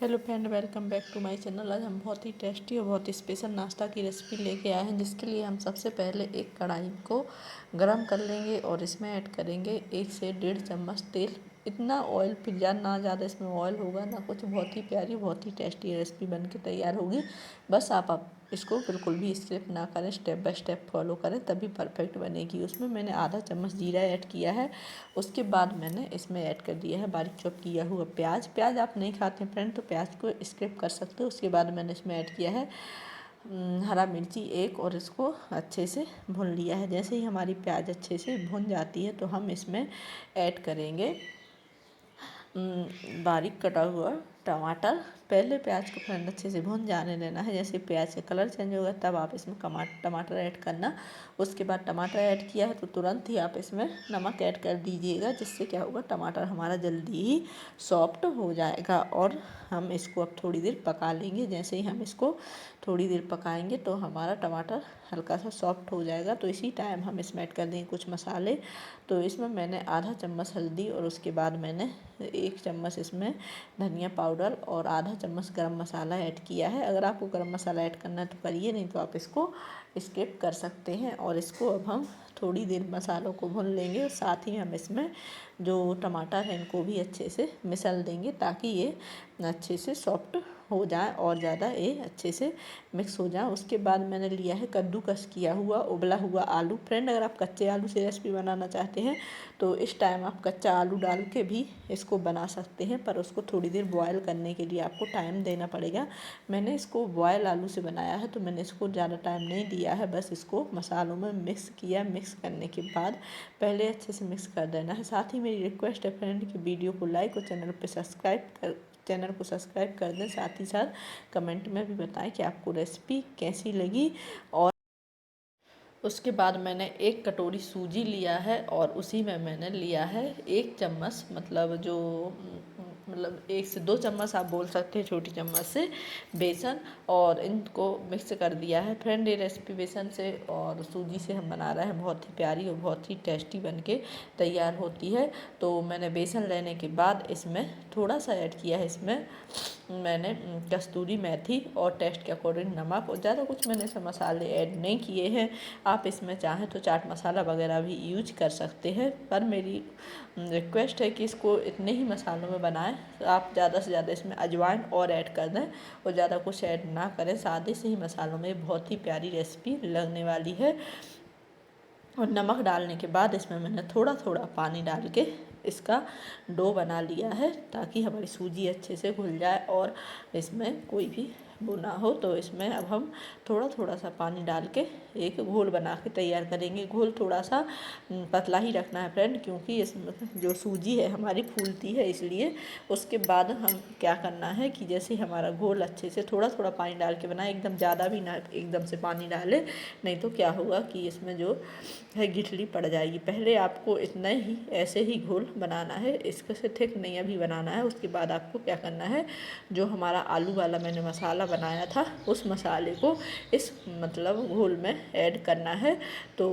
Hello friend, welcome back to my channel. आज हम बहुत ही टेस्टी और बहुत ही स्पेशल नाश्ता की रेसिपी लेके आए हैं, जिसके लिए हम सबसे पहले एक कढ़ाई को गरम कर लेंगे और इसमें ऐड करेंगे 1 से 1.5 चम्मच तेल। इतना ऑयल फिर ना ज़्यादा इसमें ऑयल होगा ना कुछ। बहुत ही प्यारी, बहुत ही टेस्टी रेसिपी बन के तैयार होगी। बस आप इसको बिल्कुल भी स्किप ना करें, स्टेप बाय स्टेप फॉलो करें, तभी परफेक्ट बनेगी। उसमें मैंने आधा चम्मच जीरा ऐड किया है। उसके बाद मैंने इसमें ऐड कर दिया है बारीक चॉप किया हुआ प्याज आप नहीं खाते फ्रेंड तो प्याज को स्किप कर सकते हो। उसके बाद मैंने इसमें ऐड किया है हरा मिर्ची एक, और इसको अच्छे से भून लिया है। जैसे ही हमारी प्याज अच्छे से भुन जाती है तो हम इसमें ऐड करेंगे बारीक कटा हुआ टमाटर। पहले प्याज को फ्रेंड अच्छे से भून जाने देना है। जैसे प्याज का कलर चेंज होगा तब आप इसमें टमाटर ऐड करना। उसके बाद टमाटर ऐड किया है तो तुरंत ही आप इसमें नमक ऐड कर दीजिएगा, जिससे क्या होगा, टमाटर हमारा जल्दी ही सॉफ्ट हो जाएगा। और हम इसको अब थोड़ी देर पका लेंगे। जैसे ही हम इसको थोड़ी देर पकाएंगे तो हमारा टमाटर हल्का सा सॉफ्ट हो जाएगा। तो इसी टाइम हम इसमें ऐड कर देंगे कुछ मसाले। तो इसमें मैंने आधा चम्मच हल्दी, और उसके बाद मैंने 1 चम्मच इसमें धनिया पाउडर और आधा चम्मच गरम मसाला ऐड किया है। अगर आपको गरम मसाला ऐड करना है तो करिए, नहीं तो आप इसको स्किप कर सकते हैं। और इसको अब हम थोड़ी देर मसालों को भून लेंगे, और साथ ही हम इसमें जो टमाटर है इनको भी अच्छे से मिसल देंगे, ताकि ये अच्छे से सॉफ्ट हो जाए और ज़्यादा ये अच्छे से मिक्स हो जाए। उसके बाद मैंने लिया है कद्दूकस किया हुआ उबला हुआ आलू। फ्रेंड, अगर आप कच्चे आलू से रेसिपी बनाना चाहते हैं तो इस टाइम आप कच्चा आलू डाल के भी इसको बना सकते हैं, पर उसको थोड़ी देर बॉयल करने के लिए आपको टाइम देना पड़ेगा। मैंने इसको बॉयल आलू से बनाया है तो मैंने इसको ज़्यादा टाइम नहीं दिया है। बस इसको मसालों में मिक्स किया। मिक्स करने के बाद पहले अच्छे से मिक्स कर देना है। साथ ही मेरी रिक्वेस्ट है फ्रेंड कि वीडियो को लाइक और चैनल को सब्सक्राइब कर दें। साथ ही साथ कमेंट में भी बताएं कि आपको रेसिपी कैसी लगी। और उसके बाद मैंने 1 कटोरी सूजी लिया है, और उसी में मैंने लिया है 1 चम्मच, मतलब 1 से 2 चम्मच आप बोल सकते हैं, छोटी चम्मच से बेसन, और इनको मिक्स कर दिया है। फ्रेंड, ये रेसिपी बेसन से और सूजी से हम बना रहे हैं, बहुत ही प्यारी और बहुत ही टेस्टी बनके तैयार होती है। तो मैंने बेसन लेने के बाद इसमें थोड़ा सा ऐड किया है, इसमें मैंने कस्तूरी मेथी और टेस्ट के अकॉर्डिंग नमक, और ज़्यादा कुछ मैंने इसमें मसाले ऐड नहीं किए हैं। आप इसमें चाहें तो चाट मसाला वगैरह भी यूज कर सकते हैं, पर मेरी रिक्वेस्ट है कि इसको इतने ही मसालों में बनाएं। आप ज़्यादा से ज़्यादा इसमें अजवाइन और ऐड कर दें, और ज़्यादा कुछ ऐड ना करें। सादे से ही मसालों में बहुत ही प्यारी रेसिपी लगने वाली है। और नमक डालने के बाद इसमें मैंने थोड़ा थोड़ा पानी डाल के इसका डो बना लिया है, ताकि हमारी सूजी अच्छे से घुल जाए और इसमें कोई भी वो ना हो। तो इसमें अब हम थोड़ा थोड़ा सा पानी डाल के एक घोल बना के तैयार करेंगे। घोल थोड़ा सा पतला ही रखना है फ्रेंड, क्योंकि इसमें जो सूजी है हमारी फूलती है, इसलिए। उसके बाद हम क्या करना है कि जैसे हमारा घोल अच्छे से थोड़ा थोड़ा पानी डाल के बनाए, एकदम ज़्यादा भी ना एकदम से पानी डाले, नहीं तो क्या होगा कि इसमें जो है गिठली पड़ जाएगी। पहले आपको इतना ही ऐसे ही घोल बनाना है, इसके से थिक नहीं अभी बनाना है। उसके बाद आपको क्या करना है, जो हमारा आलू वाला मैंने मसाला बनाया था उस मसाले को इस घोल में ऐड करना है। तो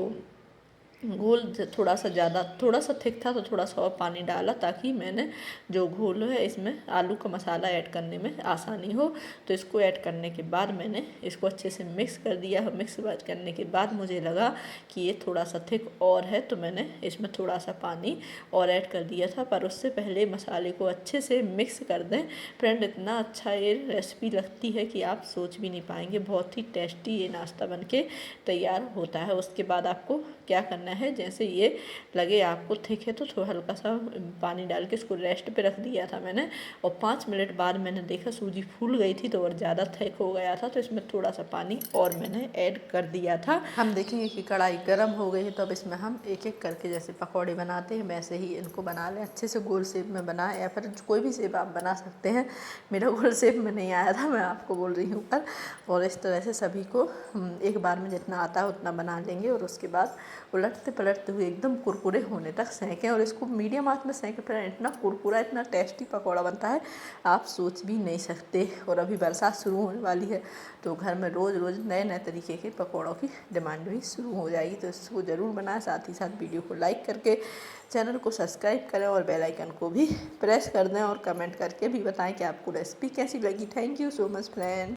घोल थोड़ा सा थिक था तो थोड़ा सा और पानी डाला, ताकि मैंने जो घोल है इसमें आलू का मसाला ऐड करने में आसानी हो। तो इसको ऐड करने के बाद मैंने इसको अच्छे से मिक्स कर दिया। मिक्स करने के बाद मुझे लगा कि ये थोड़ा सा थिक और है, तो मैंने इसमें थोड़ा सा पानी और ऐड कर दिया था। पर उससे पहले मसाले को अच्छे से मिक्स कर दें। फ्रेंड, इतना अच्छा ये रेसिपी लगती है कि आप सोच भी नहीं पाएंगे। बहुत ही टेस्टी ये नाश्ता बनके तैयार होता है। उसके बाद आपको क्या करना है, जैसे ये लगे आपको थिक है तो थोड़ा हल्का सा पानी डाल के इसको रेस्ट पे रख दिया था मैंने। और 5 मिनट बाद मैंने देखा सूजी फूल गई थी तो और ज़्यादा थिक हो गया था, तो इसमें थोड़ा सा पानी और मैंने ऐड कर दिया था। हम देखेंगे कि कढ़ाई गर्म हो गई है, तो अब इसमें हम एक एक करके जैसे पकौड़े बनाते हैं वैसे ही इनको बना लें। अच्छे से गोल शेप में बनाएं, या फिर कोई भी शेप आप बना सकते हैं। मेरा गोल शेप में नहीं आया था, मैं आपको बोल रही हूँ पर। और इस तरह से सभी को एक बार में जितना आता है उतना बना लेंगे, और उसके बाद उलट पलटते पलटते हुए एकदम कुरकुरे होने तक सेंकें और इसको मीडियम आंच में सेंकें। फिर इतना कुरकुरा इतना टेस्टी पकौड़ा बनता है आप सोच भी नहीं सकते। और अभी बरसात शुरू होने वाली है तो घर में रोज़ रोज़ नए नए तरीके के पकौड़ों की डिमांड भी शुरू हो जाएगी। तो इसको ज़रूर बनाएं, साथ ही साथ वीडियो को लाइक करके चैनल को सब्सक्राइब करें और बेल आइकन को भी प्रेस कर दें और कमेंट करके भी बताएं कि आपको रेसिपी कैसी लगी। Thank you so much friend.